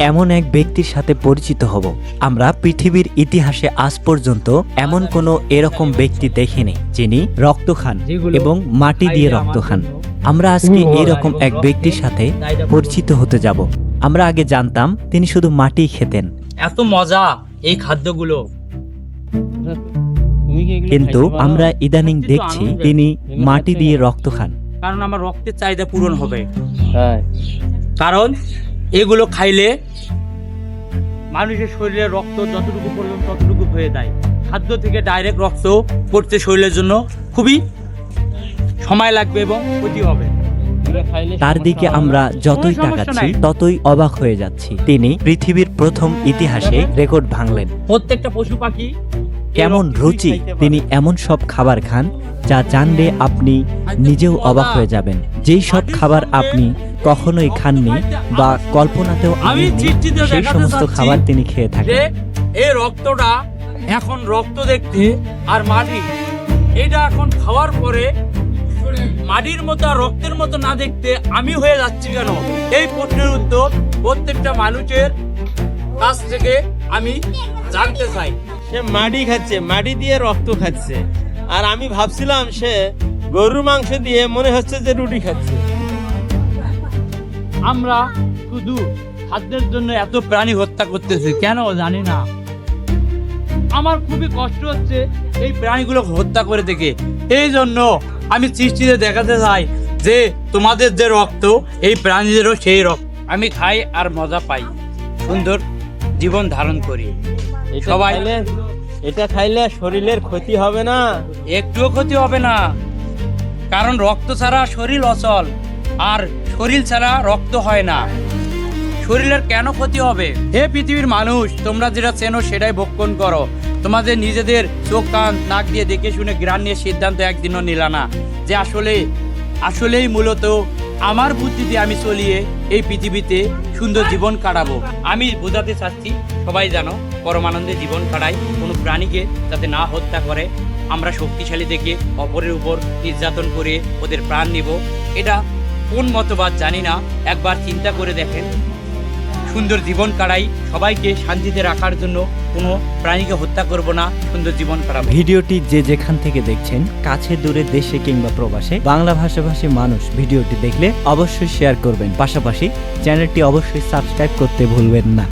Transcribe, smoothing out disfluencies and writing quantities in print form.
এমন এক ব্যক্তির সাথে পরিচিত হব। আমরা পৃথিবীর ইতিহাসে আজ পর্যন্ত এমন কোনো এরকম ব্যক্তি দেখিনি যিনি রক্ত খান এবং মাটি দিয়ে রক্ত খান। আমরা আজকে এরকম এক ব্যক্তির সাথে পরিচিত হতে যাব। আমরা আগে জানতাম তিনি শুধু মাটি খেতেন, এত মজা এই খাদ্যগুলো, কিন্তু আমরা ইদানিং দেখছি তিনি মাটি দিয়ে রক্ত খান। কারণ আমার রক্তের চাহিদা পূরণ হবে। কারণ এগুলো খাইলে মানুষের শরীরে রক্ত যতটুকু প্রয়োজন ততটুকু হয়ে যায়। খাদ্য থেকে ডাইরেক্ট রক্ত পড়তে শরীরের জন্য খুবই সময় লাগবে এবং ক্ষতি হবে। তার দিকে আমরা যতই তাকাচ্ছি ততই অবাক হয়ে যাচ্ছি। তিনি পৃথিবীর প্রথম ইতিহাসে রেকর্ড ভাঙলেন। প্রত্যেকটা পশু পাখি কেমন রুচি, তিনি এমন সব খাবার খান যা জানলে আপনি নিজেও অবাক হয়ে যাবেন। যেই সব খাবার আপনি কখনোই খাননি বা কল্পনাতেও আনেননি, সেই সমস্ত খাবার তিনি খেয়ে থাকেন। এই রক্তটা এখন রক্ত দেখতে আর মাটি, এটা এখন খাওয়ার পরে মাটির মতো আর রক্তের মতো না দেখতে আমি হয়ে যাচ্ছি কেন? এই প্রশ্নের উত্তর প্রত্যেকটা মানুষের কাছ থেকে আমি জানতে চাই। সে মাটি খাচ্ছে, মাটি দিয়ে রক্ত খাচ্ছে, আর আমি ভাবছিলাম সে গরুর মাংস দিয়ে মনে হচ্ছে যে রুটি খাচ্ছে। আমরা শুধু খাদ্যের জন্য এত প্রাণী হত্যা করতেছি কেন জানি না। আমার খুবই কষ্ট হচ্ছে এই প্রাণীগুলো হত্যা করে দেখে। এই জন্য আমি সৃষ্টিতে দেখাতে চাই যে তোমাদের যে রক্ত, এই প্রাণীদেরও সেই রক্ত। আমি খাই আর মজা পাই, সুন্দর জীবন ধারণ করি। সবাই এটা খাইলে শরীরের ক্ষতি হবে না, একটুও ক্ষতি হবে না। কারণ রক্ত ছাড়া শরীর অচল, আর শরীর ছাড়া রক্ত হয় না। শরীরের কেন ক্ষতি হবে? হে পৃথিবীর মানুষ, তোমরা যেটা চেনো সেটাই ভক্ষণ করো। তোমাদের নিজেদের চোখ কান নাক দিয়ে দেখে শুনে জ্ঞান নিয়ে সিদ্ধান্ত একদিনও নিলা না যে আসলেই মূলত আমার বুদ্ধিতে আমি চলিয়ে এই পৃথিবীতে সুন্দর জীবন কাটাবো। আমি বোঝাতে চাচ্ছি সবাই জানো পরমানন্দে জীবন কাটাই, কোনো প্রাণীকে যাতে না হত্যা করে। আমরা শক্তিশালী দেখে অপরের উপর নির্যাতন করে ওদের প্রাণ নিব, এটা কোন মতবাদ জানি না। একবার চিন্তা করে দেখেন, সুন্দর জীবন কাটাই, সবাইকে শান্তিতে রাখার জন্য কোনো প্রাণীকে হত্যা করব না, সুন্দর জীবন কাটাবো। ভিডিওটি যে যেখান থেকে দেখছেন, কাছে দূরে দেশে কিংবা প্রবাসে, বাংলা ভাষাভাষী মানুষ ভিডিওটি দেখলে অবশ্যই শেয়ার করবেন। পাশাপাশি চ্যানেলটি অবশ্যই সাবস্ক্রাইব করতে ভুলবেন না।